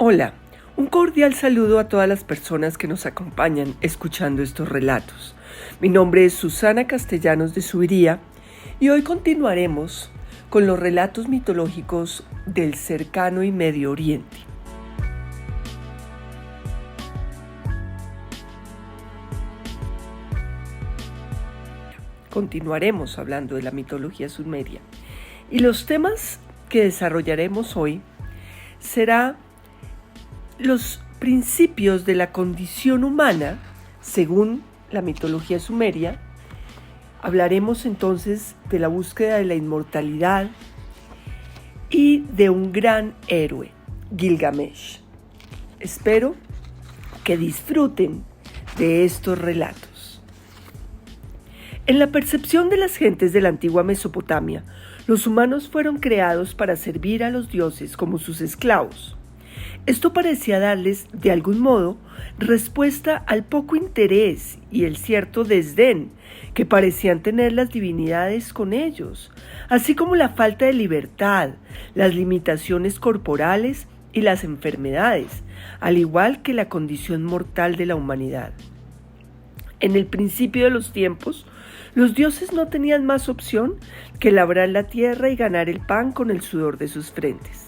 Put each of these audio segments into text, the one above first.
Hola, un cordial saludo a todas las personas que nos acompañan escuchando estos relatos. Mi nombre es Susana Castellanos de Subiría y hoy continuaremos con los relatos mitológicos del cercano y Medio Oriente. Continuaremos hablando de la mitología sumeria y los temas que desarrollaremos hoy será los principios de la condición humana según la mitología sumeria. Hablaremos entonces de la búsqueda de la inmortalidad y de un gran héroe, Gilgamesh. Espero que disfruten de estos relatos. En la percepción de las gentes de la antigua Mesopotamia, los humanos fueron creados para servir a los dioses como sus esclavos. Esto parecía darles, de algún modo, respuesta al poco interés y el cierto desdén que parecían tener las divinidades con ellos, así como la falta de libertad, las limitaciones corporales y las enfermedades, al igual que la condición mortal de la humanidad. En el principio de los tiempos, los dioses no tenían más opción que labrar la tierra y ganar el pan con el sudor de sus frentes.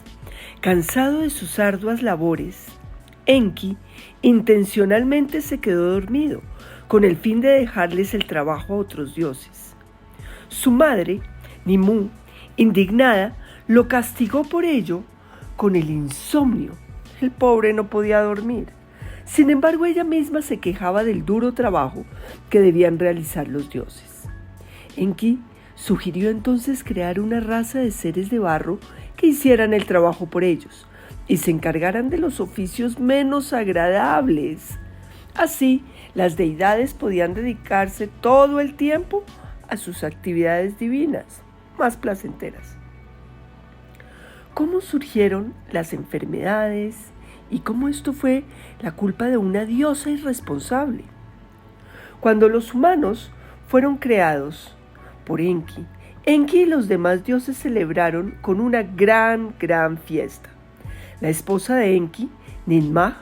Cansado de sus arduas labores, Enki intencionalmente se quedó dormido, con el fin de dejarles el trabajo a otros dioses. Su madre, Nimue, indignada, lo castigó por ello con el insomnio. El pobre no podía dormir. Sin embargo, ella misma se quejaba del duro trabajo que debían realizar los dioses. Enki sugirió entonces crear una raza de seres de barro que hicieran el trabajo por ellos y se encargaran de los oficios menos agradables. Así, las deidades podían dedicarse todo el tiempo a sus actividades divinas, más placenteras. ¿Cómo surgieron las enfermedades y cómo esto fue la culpa de una diosa irresponsable? Cuando los humanos fueron creados por Enki y los demás dioses celebraron con una gran fiesta. La esposa de Enki, Ninmah,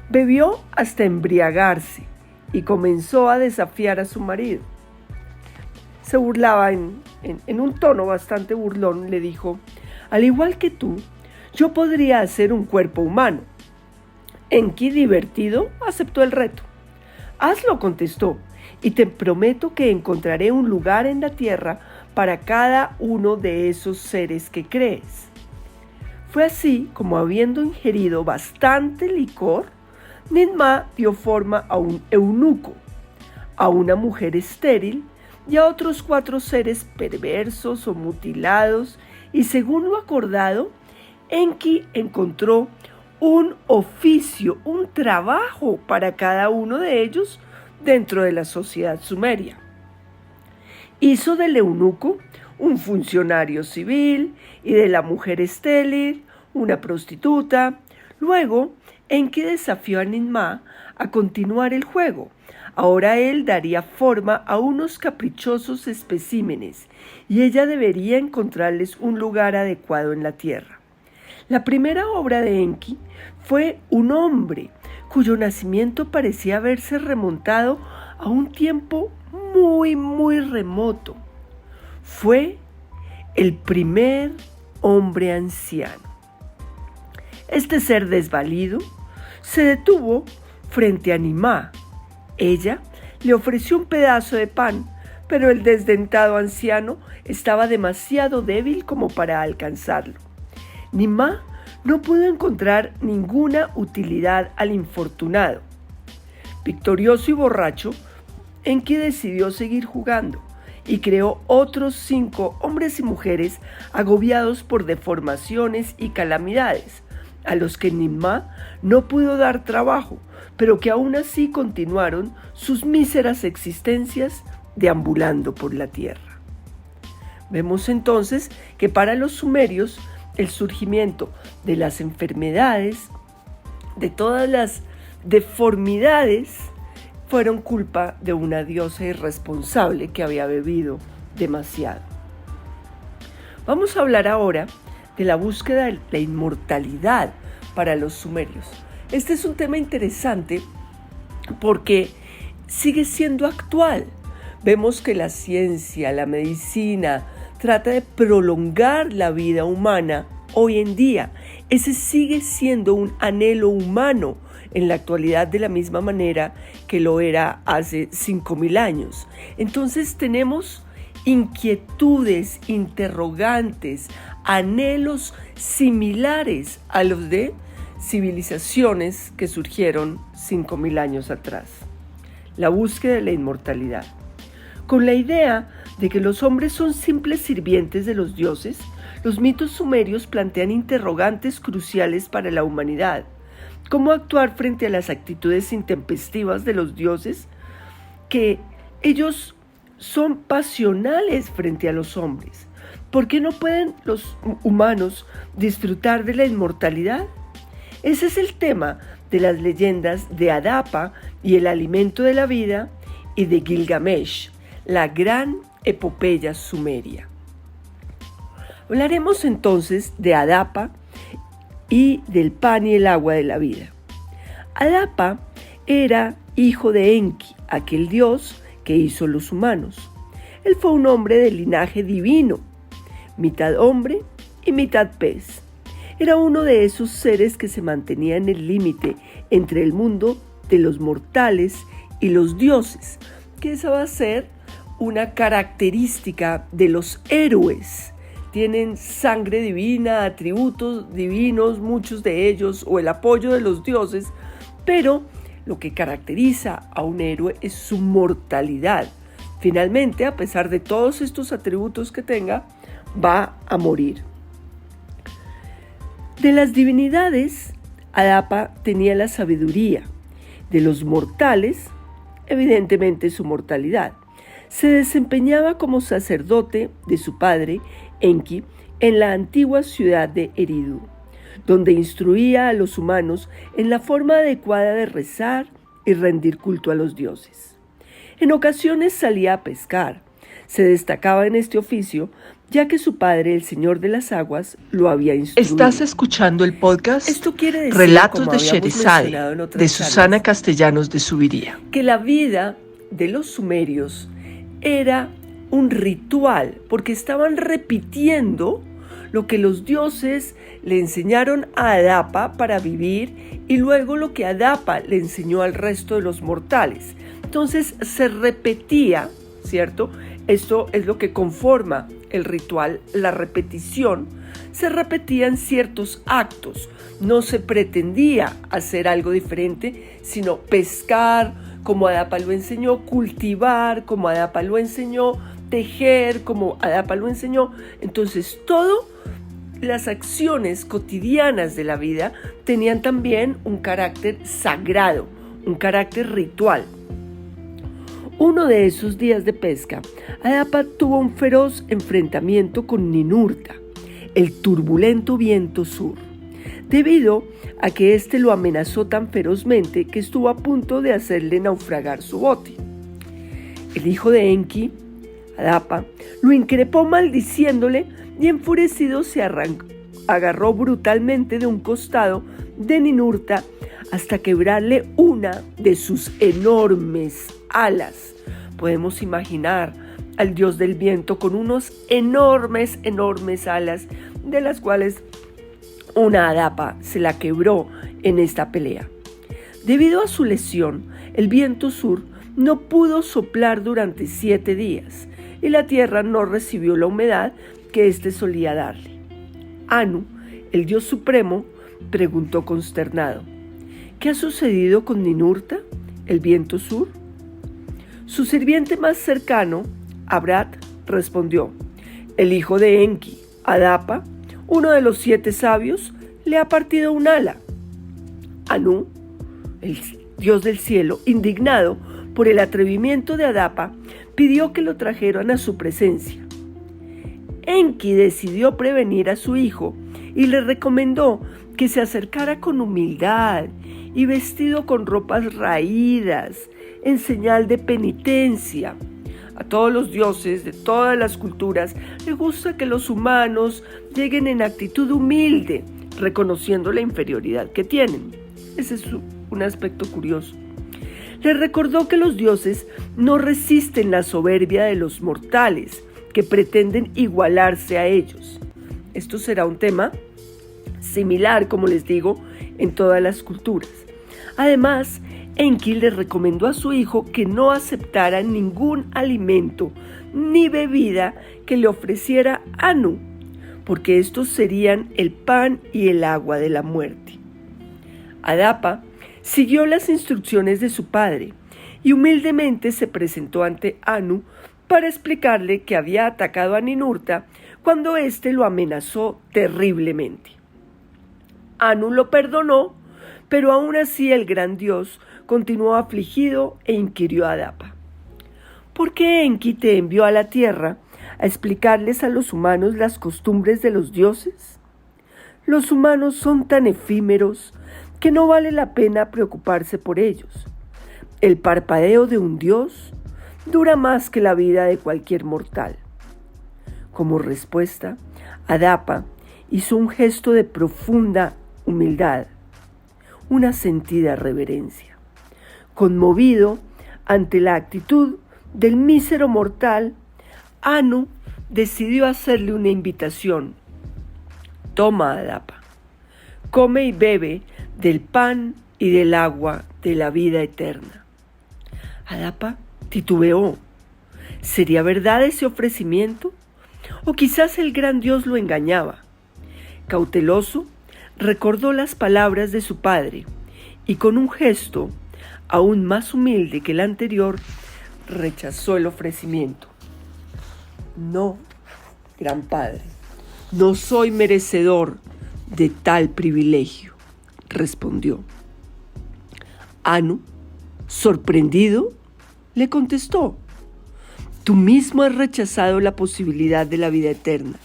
bebió hasta embriagarse y comenzó a desafiar a su marido. Se burlaba en un tono bastante burlón, le dijo: al igual que tú, yo podría hacer un cuerpo humano. Enki, divertido, aceptó el reto. Hazlo, contestó, y te prometo que encontraré un lugar en la tierra para cada uno de esos seres que crees. Fue así como, habiendo ingerido bastante licor, Ninmah dio forma a un eunuco, a una mujer estéril y a otros 4 seres perversos o mutilados, y según lo acordado, Enki encontró un oficio, un trabajo para cada uno de ellos dentro de la sociedad sumeria. Hizo del eunuco un funcionario civil y de la mujer estéril una prostituta. Luego, Enki desafió a Ninmah a continuar el juego. Ahora él daría forma a unos caprichosos especímenes y ella debería encontrarles un lugar adecuado en la tierra. La primera obra de Enki fue un hombre cuyo nacimiento parecía haberse remontado a un tiempo muy remoto. Fue el primer hombre anciano. Este ser desvalido se detuvo frente a Ninmah. Ella le ofreció un pedazo de pan, pero el desdentado anciano estaba demasiado débil como para alcanzarlo. Ninmah no pudo encontrar ninguna utilidad al infortunado. Victorioso y borracho, Enki decidió seguir jugando y creó otros 5 hombres y mujeres agobiados por deformaciones y calamidades, a los que Ninmah no pudo dar trabajo, pero que aún así continuaron sus míseras existencias deambulando por la tierra. Vemos entonces que para los sumerios el surgimiento de las enfermedades, de todas las deformidades, fueron culpa de una diosa irresponsable que había bebido demasiado. Vamos a hablar ahora de la búsqueda de la inmortalidad para los sumerios. Este es un tema interesante porque sigue siendo actual. Vemos que la ciencia, la medicina, trata de prolongar la vida humana hoy en día. Ese sigue siendo un anhelo humano en la actualidad de la misma manera que lo era hace 5.000 años. Entonces tenemos inquietudes, interrogantes, anhelos similares a los de civilizaciones que surgieron 5.000 años atrás. La búsqueda de la inmortalidad. Con la idea de que los hombres son simples sirvientes de los dioses, los mitos sumerios plantean interrogantes cruciales para la humanidad. ¿Cómo actuar frente a las actitudes intempestivas de los dioses? Que ellos son pasionales frente a los hombres. ¿Por qué no pueden los humanos disfrutar de la inmortalidad? Ese es el tema de las leyendas de Adapa y el alimento de la vida y de Gilgamesh, la gran epopeya sumeria. Hablaremos entonces de Adapa y del pan y el agua de la vida. Adapa era hijo de Enki, aquel dios que hizo los humanos. Él fue un hombre de linaje divino, mitad hombre y mitad pez. Era uno de esos seres que se mantenía en el límite entre el mundo de los mortales y los dioses, que esa va a ser una característica de los héroes. Tienen sangre divina, atributos divinos, muchos de ellos, o el apoyo de los dioses, pero lo que caracteriza a un héroe es su mortalidad. Finalmente, a pesar de todos estos atributos que tenga, va a morir. De las divinidades, Adapa tenía la sabiduría. De los mortales, evidentemente su mortalidad. Se desempeñaba como sacerdote de su padre, Enki, en la antigua ciudad de Eridu, donde instruía a los humanos en la forma adecuada de rezar y rendir culto a los dioses. En ocasiones salía a pescar. Se destacaba en este oficio, ya que su padre, el Señor de las Aguas, lo había instruido. Estás escuchando el podcast Esto quiere decir, Relatos de Sherizade, de Susana Castellanos de Subiría. Que la vida de los sumerios era un ritual, porque estaban repitiendo lo que los dioses le enseñaron a Adapa para vivir y luego lo que Adapa le enseñó al resto de los mortales. Entonces se repetía, ¿cierto? Esto es lo que conforma el ritual, la repetición. Se repetían ciertos actos, no se pretendía hacer algo diferente, sino pescar, como Adapa lo enseñó, cultivar, como Adapa lo enseñó, tejer, como Adapa lo enseñó. Entonces, todas las acciones cotidianas de la vida tenían también un carácter sagrado, un carácter ritual. Uno de esos días de pesca, Adapa tuvo un feroz enfrentamiento con Ninurta, el turbulento viento sur, debido a que éste lo amenazó tan ferozmente que estuvo a punto de hacerle naufragar su bote. El hijo de Enki, Adapa, lo increpó maldiciéndole y enfurecido se agarró brutalmente de un costado de Ninurta hasta quebrarle una de sus enormes alas. Podemos imaginar al dios del viento con unos enormes alas, de las cuales una Adapa se la quebró en esta pelea. Debido a su lesión, el viento sur no pudo soplar durante 7 días y la tierra no recibió la humedad que éste solía darle. Anu, el dios supremo, preguntó consternado: ¿qué ha sucedido con Ninurta, el viento sur? Su sirviente más cercano, Abrat, respondió: el hijo de Enki, Adapa, uno de los 7 sabios, le ha partido un ala. Anu, el dios del cielo, indignado por el atrevimiento de Adapa, pidió que lo trajeran a su presencia. Enki decidió prevenir a su hijo y le recomendó que se acercara con humildad y vestido con ropas raídas, en señal de penitencia. A todos los dioses de todas las culturas les gusta que los humanos lleguen en actitud humilde, reconociendo la inferioridad que tienen. Ese es un aspecto curioso. Les recordó que los dioses no resisten la soberbia de los mortales, que pretenden igualarse a ellos. Esto será un tema similar, como les digo, en todas las culturas. Además, Enki le recomendó a su hijo que no aceptara ningún alimento ni bebida que le ofreciera Anu, porque estos serían el pan y el agua de la muerte. Adapa siguió las instrucciones de su padre y humildemente se presentó ante Anu para explicarle que había atacado a Ninurta cuando éste lo amenazó terriblemente. Anu lo perdonó, pero aún así el gran dios continuó afligido e inquirió a Adapa: ¿por qué Enki te envió a la tierra a explicarles a los humanos las costumbres de los dioses? Los humanos son tan efímeros que no vale la pena preocuparse por ellos. El parpadeo de un dios dura más que la vida de cualquier mortal. Como respuesta, Adapa hizo un gesto de profunda humildad, una sentida reverencia. Conmovido ante la actitud del mísero mortal, Anu decidió hacerle una invitación. Toma, Adapa, come y bebe del pan y del agua de la vida eterna. Adapa titubeó. ¿Sería verdad ese ofrecimiento? ¿O quizás el gran dios lo engañaba? Cauteloso, recordó las palabras de su padre y con un gesto aún más humilde que el anterior, rechazó el ofrecimiento. No, gran padre, no soy merecedor de tal privilegio, respondió. Anu, sorprendido, le contestó: tú mismo has rechazado la posibilidad de la vida eterna.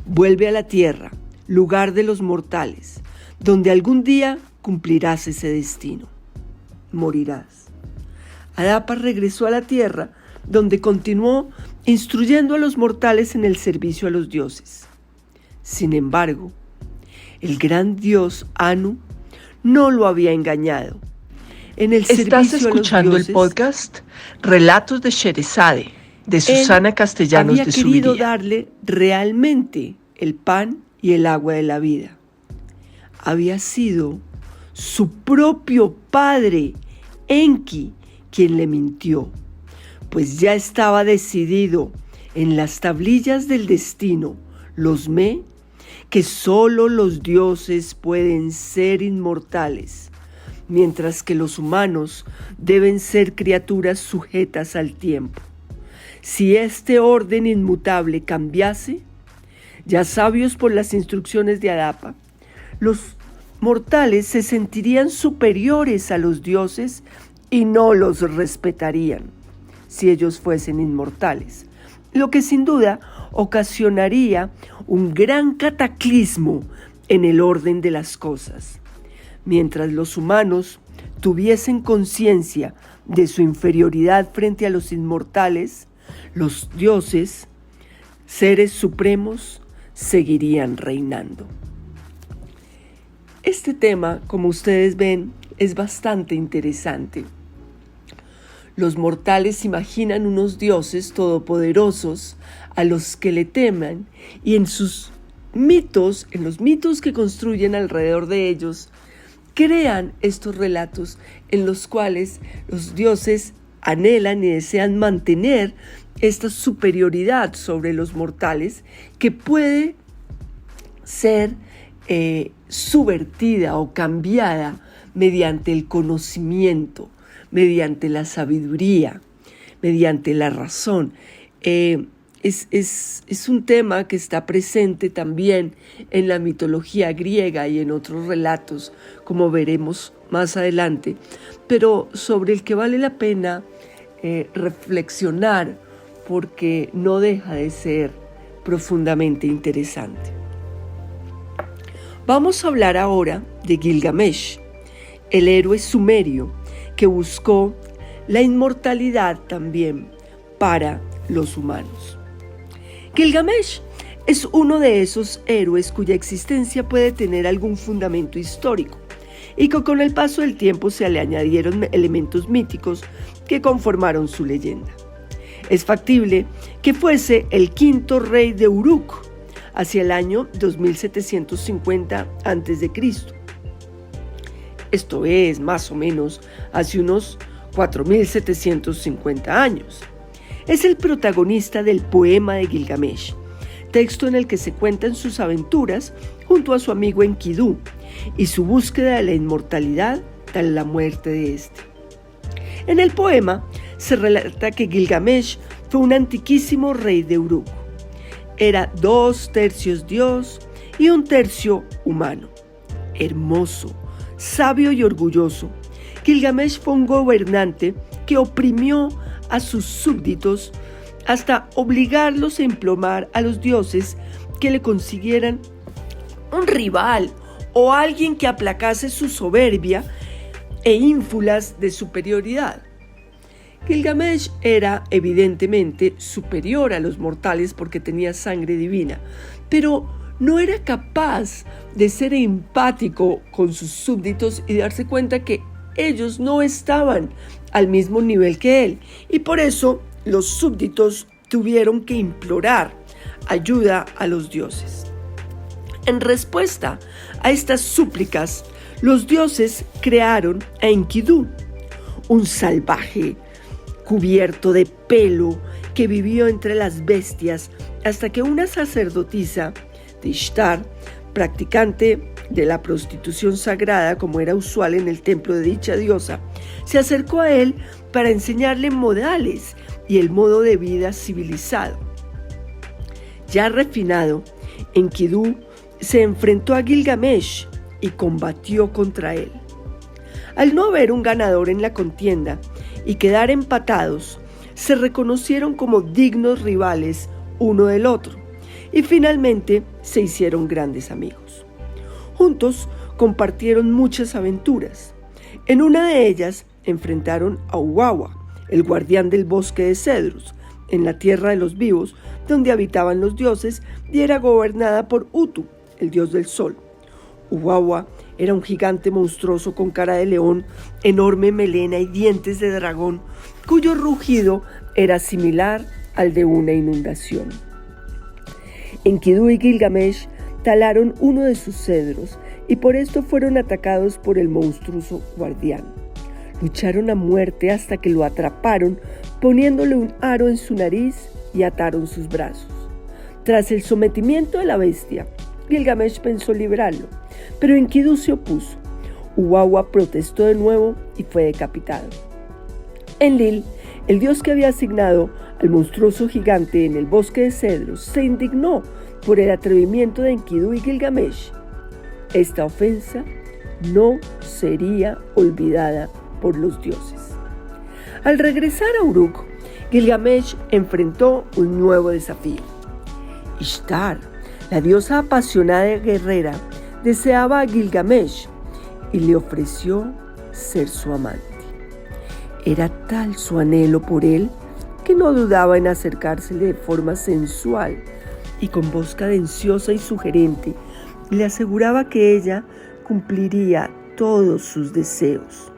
Vuelve a la tierra, lugar de los mortales, donde algún día cumplirás ese destino. Morirás. Adapa regresó a la tierra, donde continuó instruyendo a los mortales en el servicio a los dioses. Sin embargo, el gran dios Anu no lo había engañado. En el Estás escuchando el podcast Relatos de Sherezade, de Susana Castellanos de Subiría. Había querido darle realmente el pan y el agua de la vida. Había sido su propio padre, Enki, quien le mintió, pues ya estaba decidido en las tablillas del destino, los Me, que solo los dioses pueden ser inmortales, mientras que los humanos deben ser criaturas sujetas al tiempo. Si este orden inmutable cambiase, ya sabios por las instrucciones de Adapa, los mortales se sentirían superiores a los dioses y no los respetarían si ellos fuesen inmortales, lo que sin duda ocasionaría un gran cataclismo en el orden de las cosas. Mientras los humanos tuviesen conciencia de su inferioridad frente a los inmortales, los dioses, seres supremos, seguirían reinando. Este tema, como ustedes ven, es bastante interesante. Los mortales imaginan unos dioses todopoderosos a los que le teman y en sus mitos, en los mitos que construyen alrededor de ellos, crean estos relatos en los cuales los dioses anhelan y desean mantener esta superioridad sobre los mortales que puede ser subvertida o cambiada mediante el conocimiento, mediante la sabiduría, mediante la razón. Es un tema que está presente también en la mitología griega y en otros relatos, como veremos más adelante, pero sobre el que vale la pena reflexionar porque no deja de ser profundamente interesante. Vamos a hablar ahora de Gilgamesh, el héroe sumerio que buscó la inmortalidad también para los humanos. Gilgamesh es uno de esos héroes cuya existencia puede tener algún fundamento histórico y que con el paso del tiempo se le añadieron elementos míticos que conformaron su leyenda. Es factible que fuese el quinto rey de Uruk, hacia el año 2750 a.C. Esto es, más o menos, hace unos 4750 años. Es el protagonista del poema de Gilgamesh, texto en el que se cuentan sus aventuras junto a su amigo Enkidu y su búsqueda de la inmortalidad tras la muerte de este. En el poema se relata que Gilgamesh fue un antiquísimo rey de Uruk. Era 2/3 dios y 1/3 humano. Hermoso, sabio y orgulloso, Gilgamesh fue un gobernante que oprimió a sus súbditos hasta obligarlos a implomar a los dioses que le consiguieran un rival o alguien que aplacase su soberbia e ínfulas de superioridad. Gilgamesh era evidentemente superior a los mortales porque tenía sangre divina, pero no era capaz de ser empático con sus súbditos y darse cuenta que ellos no estaban al mismo nivel que él, y por eso los súbditos tuvieron que implorar ayuda a los dioses. En respuesta a estas súplicas, los dioses crearon a Enkidu, un salvaje cubierto de pelo que vivió entre las bestias hasta que una sacerdotisa de Ishtar, practicante de la prostitución sagrada como era usual en el templo de dicha diosa, se acercó a él para enseñarle modales y el modo de vida civilizado. Ya refinado, Enkidu se enfrentó a Gilgamesh y combatió contra él. Al no haber un ganador en la contienda y quedar empatados, se reconocieron como dignos rivales uno del otro y finalmente se hicieron grandes amigos. Juntos compartieron muchas aventuras. En una de ellas enfrentaron a Uwawa, el guardián del bosque de cedros, en la tierra de los vivos, donde habitaban los dioses, y era gobernada por Utu, el dios del sol. Uwawa era un gigante monstruoso con cara de león, enorme melena y dientes de dragón, cuyo rugido era similar al de una inundación. Enkidu y Gilgamesh talaron uno de sus cedros y por esto fueron atacados por el monstruoso guardián. Lucharon a muerte hasta que lo atraparon, poniéndole un aro en su nariz y ataron sus brazos. Tras el sometimiento de la bestia, Gilgamesh pensó librarlo, pero Enkidu se opuso. Uwawa protestó de nuevo y fue decapitado. Enlil, el dios que había asignado al monstruoso gigante en el bosque de cedros, se indignó por el atrevimiento de Enkidu y Gilgamesh. Esta ofensa no sería olvidada por los dioses. Al regresar a Uruk, Gilgamesh enfrentó un nuevo desafío. Ishtar, la diosa apasionada y guerrera, deseaba a Gilgamesh y le ofreció ser su amante. Era tal su anhelo por él que no dudaba en acercársele de forma sensual y con voz cadenciosa y sugerente le aseguraba que ella cumpliría todos sus deseos.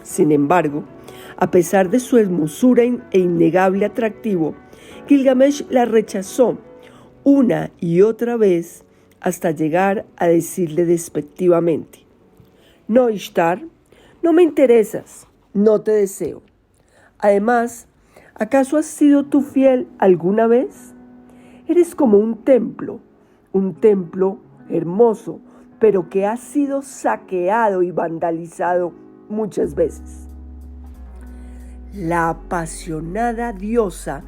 Sin embargo, a pesar de su hermosura e innegable atractivo, Gilgamesh la rechazó una y otra vez hasta llegar a decirle despectivamente: «No, Ishtar, no me interesas, no te deseo. Además, ¿acaso has sido tú fiel alguna vez? Eres como un templo hermoso, pero que ha sido saqueado y vandalizado muchas veces». La apasionada diosa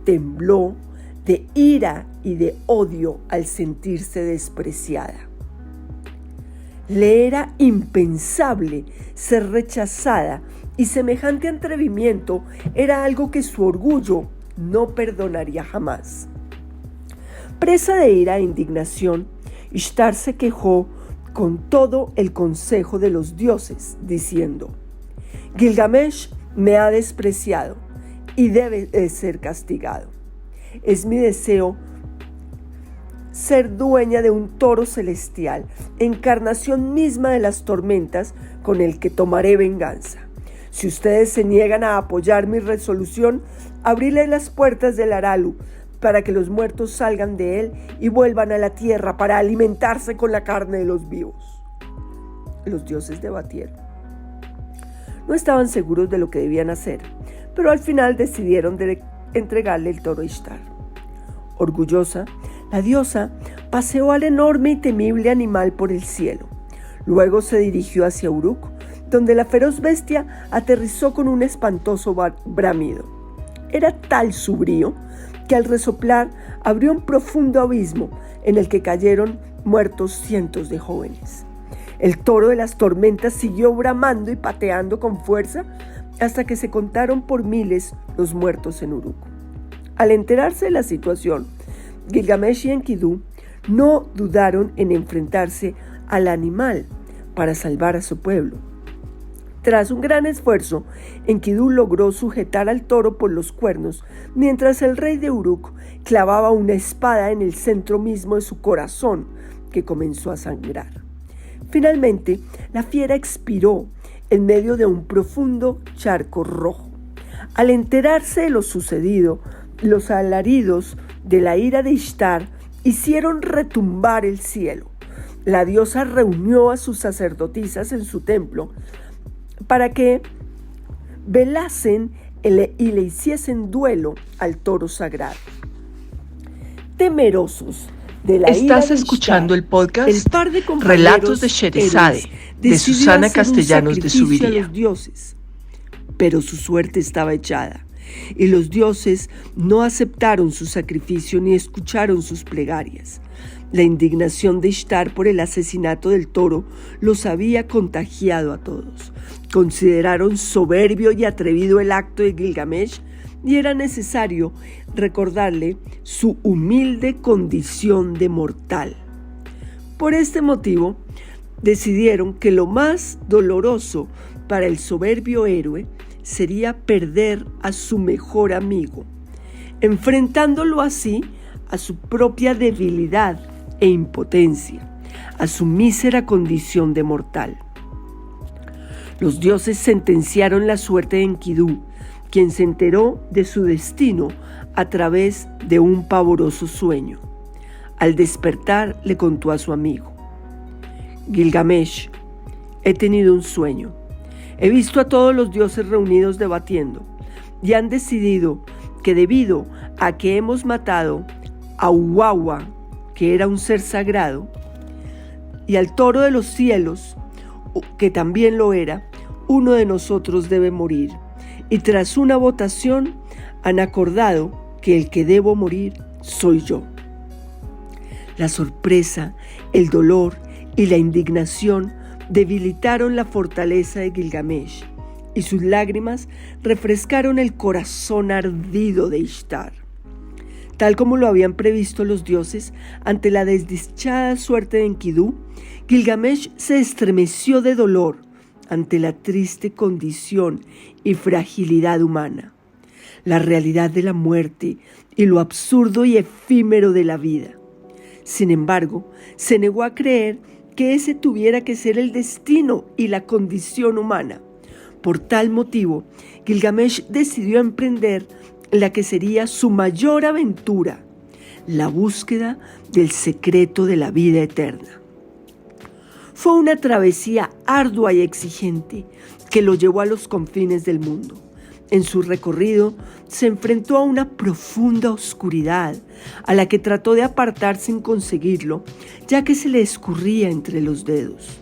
tembló de ira y de odio al sentirse despreciada. Le era impensable ser rechazada y semejante atrevimiento era algo que su orgullo no perdonaría jamás. Presa de ira e indignación, Ishtar se quejó con todo el consejo de los dioses, diciendo: «Gilgamesh me ha despreciado y debe de ser castigado. Es mi deseo ser dueña de un toro celestial, encarnación misma de las tormentas, con el que tomaré venganza. Si ustedes se niegan a apoyar mi resolución, abriré las puertas del Aralu para que los muertos salgan de él y vuelvan a la tierra para alimentarse con la carne de los vivos. Los dioses debatieron. No estaban seguros de lo que debían hacer, pero al final decidieron entregarle el toro a Ishtar. Orgullosa, la diosa paseó al enorme y temible animal por el cielo. Luego se dirigió hacia Uruk, donde la feroz bestia aterrizó con un espantoso bramido. Era tal su brío que al resoplar abrió un profundo abismo en el que cayeron muertos cientos de jóvenes. El toro de las tormentas siguió bramando y pateando con fuerza hasta que se contaron por miles los muertos en Uruk. Al enterarse de la situación, Gilgamesh y Enkidu no dudaron en enfrentarse al animal para salvar a su pueblo. Tras un gran esfuerzo, Enkidu logró sujetar al toro por los cuernos, mientras el rey de Uruk clavaba una espada en el centro mismo de su corazón, que comenzó a sangrar. Finalmente, la fiera expiró en medio de un profundo charco rojo. Al enterarse de lo sucedido, los alaridos de la ira de Ishtar hicieron retumbar el cielo. La diosa reunió a sus sacerdotisas en su templo para que velasen y le hiciesen duelo al toro sagrado. Temerosos de la ira de Estás escuchando el podcast el par de Relatos de Sherezade, de Susana Castellanos de Subiría. Los dioses, pero su suerte estaba echada, y los dioses no aceptaron su sacrificio ni escucharon sus plegarias. La indignación de Ishtar por el asesinato del toro los había contagiado a todos. Consideraron soberbio y atrevido el acto de Gilgamesh y era necesario recordarle su humilde condición de mortal. Por este motivo, decidieron que lo más doloroso para el soberbio héroe sería perder a su mejor amigo, enfrentándolo así a su propia debilidad e impotencia, a su mísera condición de mortal. Los dioses sentenciaron la suerte de Enkidu, quien se enteró de su destino a través de un pavoroso sueño. Al despertar le contó a su amigo: Gilgamesh, he tenido un sueño. He visto a todos los dioses reunidos debatiendo y han decidido que debido a que hemos matado a Uwawa, que era un ser sagrado, y al toro de los cielos, que también lo era, uno de nosotros debe morir. Y tras una votación han acordado que el que debo morir soy yo. La sorpresa, el dolor y la indignación debilitaron la fortaleza de Gilgamesh, y sus lágrimas refrescaron el corazón ardido de Ishtar. Tal como lo habían previsto los dioses, ante la desdichada suerte de Enkidu, Gilgamesh se estremeció de dolor ante la triste condición y fragilidad humana, la realidad de la muerte y lo absurdo y efímero de la vida. Sin embargo, se negó a creer que ese tuviera que ser el destino y la condición humana. Por tal motivo, Gilgamesh decidió emprender la que sería su mayor aventura, la búsqueda del secreto de la vida eterna. Fue una travesía ardua y exigente que lo llevó a los confines del mundo. En su recorrido se enfrentó a una profunda oscuridad, a la que trató de apartar sin conseguirlo, ya que se le escurría entre los dedos.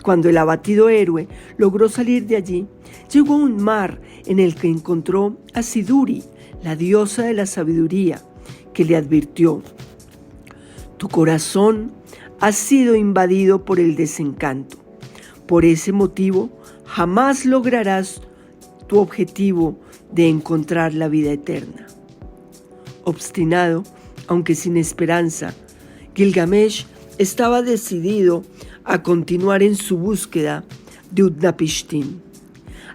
Cuando el abatido héroe logró salir de allí, llegó a un mar en el que encontró a Siduri, la diosa de la sabiduría, que le advirtió: tu corazón ha sido invadido por el desencanto. Por ese motivo, jamás lograrás tu objetivo de encontrar la vida eterna. Obstinado, aunque sin esperanza, Gilgamesh estaba decidido a continuar en su búsqueda de Utnapishtim.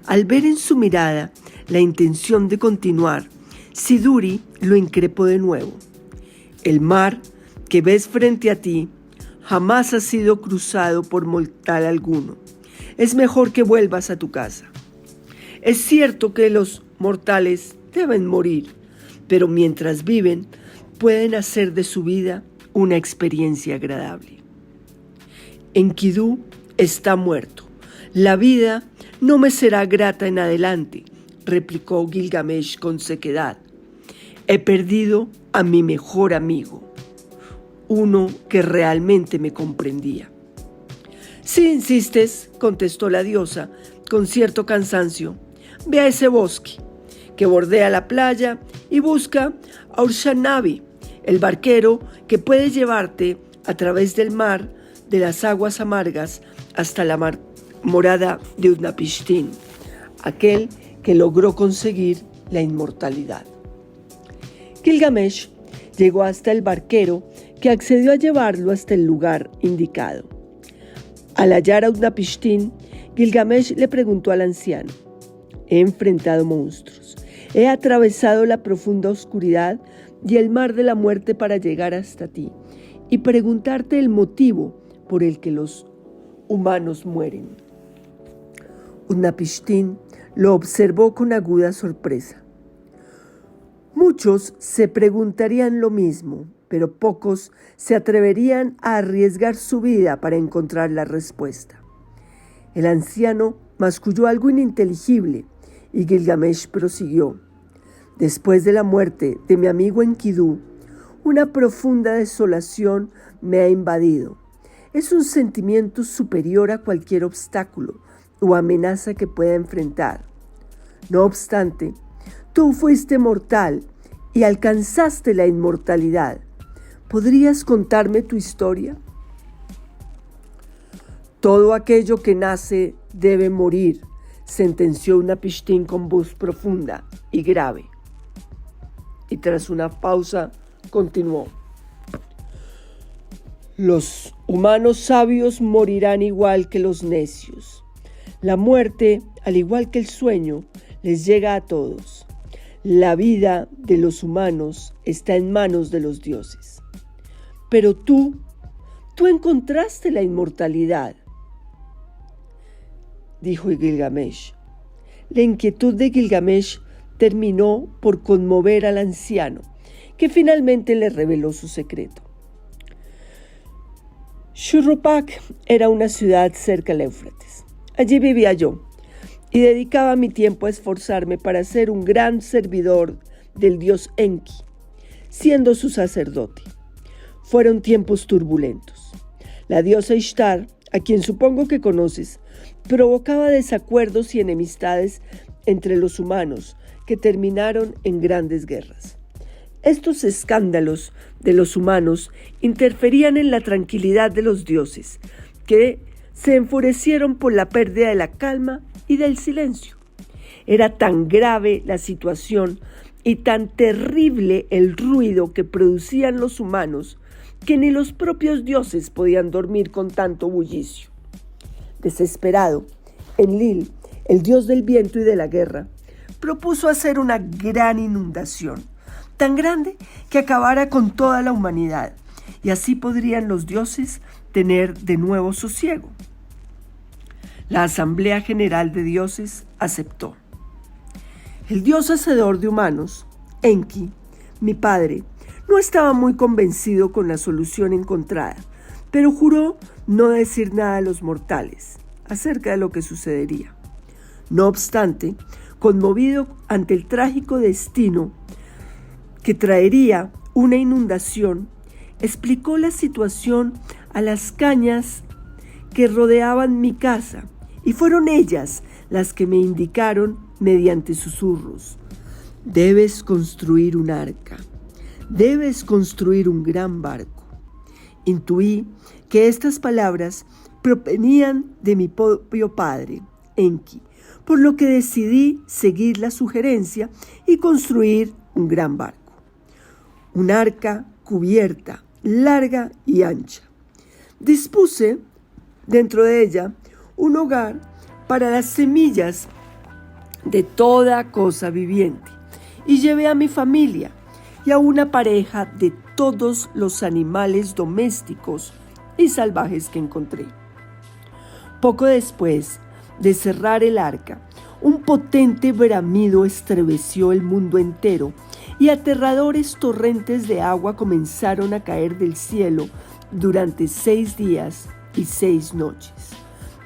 Al ver en su mirada la intención de continuar, Siduri lo increpó de nuevo. El mar que ves frente a ti jamás ha sido cruzado por mortal alguno. Es mejor que vuelvas a tu casa. Es cierto que los mortales deben morir, pero mientras viven pueden hacer de su vida una experiencia agradable. Enkidu está muerto. La vida no me será grata en adelante, replicó Gilgamesh con sequedad. He perdido a mi mejor amigo, uno que realmente me comprendía. Si insistes, contestó la diosa con cierto cansancio, ve a ese bosque que bordea la playa y busca a Urshanabi, el barquero que puede llevarte a través del mar de las aguas amargas hasta la morada de Utnapishtim, aquel que logró conseguir la inmortalidad. Gilgamesh llegó hasta el barquero que accedió a llevarlo hasta el lugar indicado. Al hallar a Utnapishtim, Gilgamesh le preguntó al anciano: he enfrentado monstruos, he atravesado la profunda oscuridad y el mar de la muerte para llegar hasta ti y preguntarte el motivo por el que los humanos mueren. Utnapishtim lo observó con aguda sorpresa. Muchos se preguntarían lo mismo, pero pocos se atreverían a arriesgar su vida para encontrar la respuesta. El anciano masculló algo ininteligible y Gilgamesh prosiguió: después de la muerte de mi amigo Enkidu, una profunda desolación me ha invadido. Es un sentimiento superior a cualquier obstáculo o amenaza que pueda enfrentar. No obstante, tú fuiste mortal y alcanzaste la inmortalidad. ¿Podrías contarme tu historia? Todo aquello que nace debe morir, sentenció Utnapishtim con voz profunda y grave. Y tras una pausa, continuó: los humanos sabios morirán igual que los necios. La muerte, al igual que el sueño, les llega a todos. La vida de los humanos está en manos de los dioses. Pero tú encontraste la inmortalidad, dijo Gilgamesh. La inquietud de Gilgamesh terminó por conmover al anciano, que finalmente le reveló su secreto. Shuruppak era una ciudad cerca al Éufrates. Allí vivía yo y dedicaba mi tiempo a esforzarme para ser un gran servidor del dios Enki, siendo su sacerdote. Fueron tiempos turbulentos. La diosa Ishtar, a quien supongo que conoces, provocaba desacuerdos y enemistades entre los humanos que terminaron en grandes guerras. Estos escándalos de los humanos interferían en la tranquilidad de los dioses, que se enfurecieron por la pérdida de la calma y del silencio. Era tan grave la situación y tan terrible el ruido que producían los humanos que ni los propios dioses podían dormir con tanto bullicio. Desesperado, Enlil, el dios del viento y de la guerra, propuso hacer una gran inundación, tan grande que acabara con toda la humanidad, y así podrían los dioses tener de nuevo sosiego. La Asamblea General de Dioses aceptó. El dios hacedor de humanos, Enki, mi padre, no estaba muy convencido con la solución encontrada, pero juró no decir nada a los mortales acerca de lo que sucedería. No obstante, conmovido ante el trágico destino que traería una inundación, explicó la situación a las cañas que rodeaban mi casa, y fueron ellas las que me indicaron mediante susurros: debes construir un arca, debes construir un gran barco. Intuí que estas palabras provenían de mi propio padre, Enki, por lo que decidí seguir la sugerencia y construir un gran barco. Un arca cubierta, larga y ancha. Dispuse dentro de ella un hogar para las semillas de toda cosa viviente y llevé a mi familia, y a una pareja de todos los animales domésticos y salvajes que encontré. Poco después de cerrar el arca, un potente bramido estremeció el mundo entero y aterradores torrentes de agua comenzaron a caer del cielo durante 6 días y 6 noches.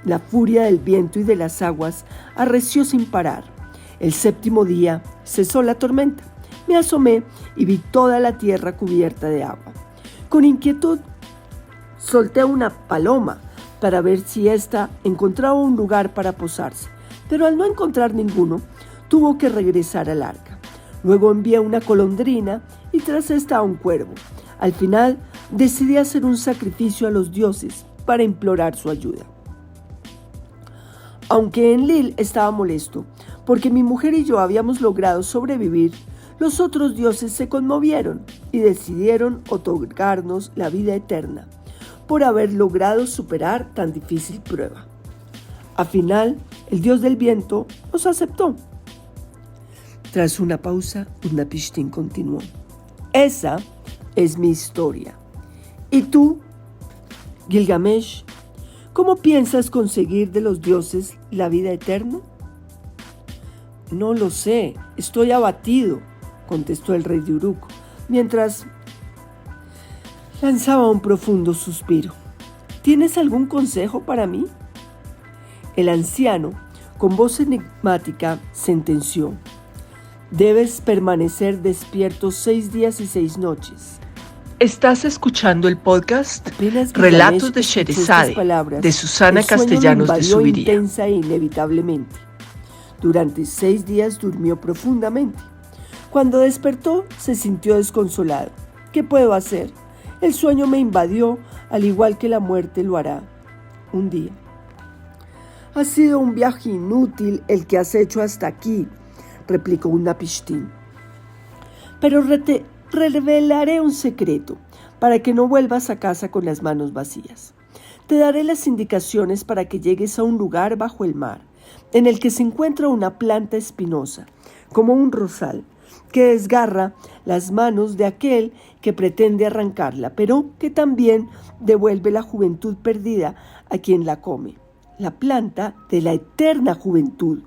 La furia del viento y de las aguas arreció sin parar. El 7º día cesó la tormenta. Me asomé y vi toda la tierra cubierta de agua. Con inquietud solté una paloma para ver si ésta encontraba un lugar para posarse, pero al no encontrar ninguno, tuvo que regresar al arca. Luego envié una golondrina y tras esta a un cuervo. Al final decidí hacer un sacrificio a los dioses para implorar su ayuda. Aunque Enlil estaba molesto porque mi mujer y yo habíamos logrado sobrevivir, los otros dioses se conmovieron y decidieron otorgarnos la vida eterna por haber logrado superar tan difícil prueba. Al final, el dios del viento nos aceptó. Tras una pausa, Utnapishtim continuó. Esa es mi historia. ¿Y tú, Gilgamesh, cómo piensas conseguir de los dioses la vida eterna? No lo sé, estoy abatido, contestó el rey de Uruk, mientras lanzaba un profundo suspiro. ¿Tienes algún consejo para mí? El anciano, con voz enigmática, sentenció. Debes permanecer despierto 6 días y 6 noches. Estás escuchando el podcast Relatos de Sherezade, de Susana Castellanos de Zuviría. Intensa e inevitablemente. Durante 6 días durmió profundamente. Cuando despertó, se sintió desconsolado. ¿Qué puedo hacer? El sueño me invadió, al igual que la muerte lo hará un día. Ha sido un viaje inútil el que has hecho hasta aquí, replicó Utnapishtim. Pero revelaré un secreto para que no vuelvas a casa con las manos vacías. Te daré las indicaciones para que llegues a un lugar bajo el mar, en el que se encuentra una planta espinosa, como un rosal, que desgarra las manos de aquel que pretende arrancarla, pero que también devuelve la juventud perdida a quien la come. La planta de la eterna juventud,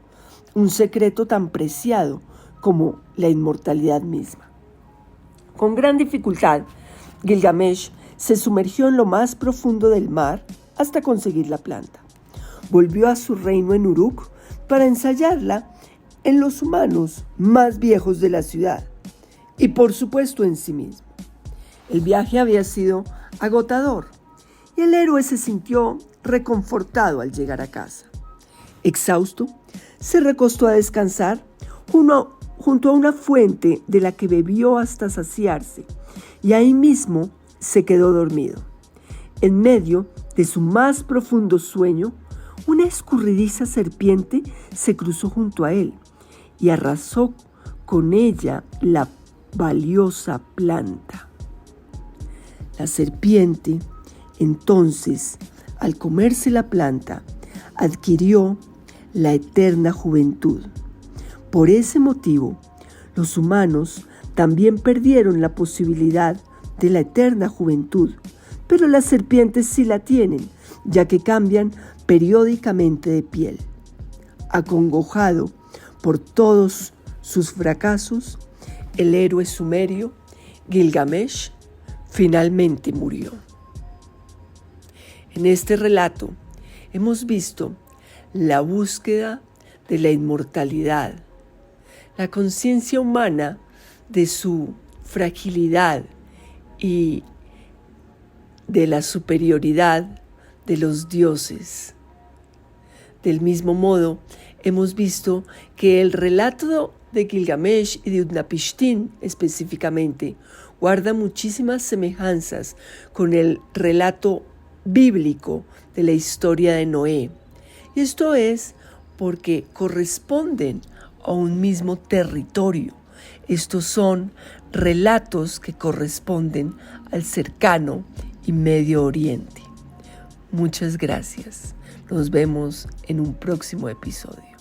un secreto tan preciado como la inmortalidad misma. Con gran dificultad, Gilgamesh se sumergió en lo más profundo del mar hasta conseguir la planta. Volvió a su reino en Uruk para ensayarla en los humanos más viejos de la ciudad y por supuesto en sí mismo. El viaje había sido agotador y el héroe se sintió reconfortado al llegar a casa. Exhausto, se recostó a descansar junto a una fuente de la que bebió hasta saciarse y ahí mismo se quedó dormido. En medio de su más profundo sueño, una escurridiza serpiente se cruzó junto a él y arrasó con ella la valiosa planta. La serpiente, entonces, al comerse la planta, adquirió la eterna juventud. Por ese motivo, los humanos también perdieron la posibilidad de la eterna juventud, pero las serpientes sí la tienen, ya que cambian periódicamente de piel. Acongojado por todos sus fracasos, el héroe sumerio, Gilgamesh, finalmente murió. En este relato hemos visto la búsqueda de la inmortalidad, la conciencia humana de su fragilidad y de la superioridad de los dioses. Del mismo modo, hemos visto que el relato de Gilgamesh y de Utnapishtim específicamente guarda muchísimas semejanzas con el relato bíblico de la historia de Noé. Y esto es porque corresponden a un mismo territorio. Estos son relatos que corresponden al cercano y Medio Oriente. Muchas gracias. Nos vemos en un próximo episodio.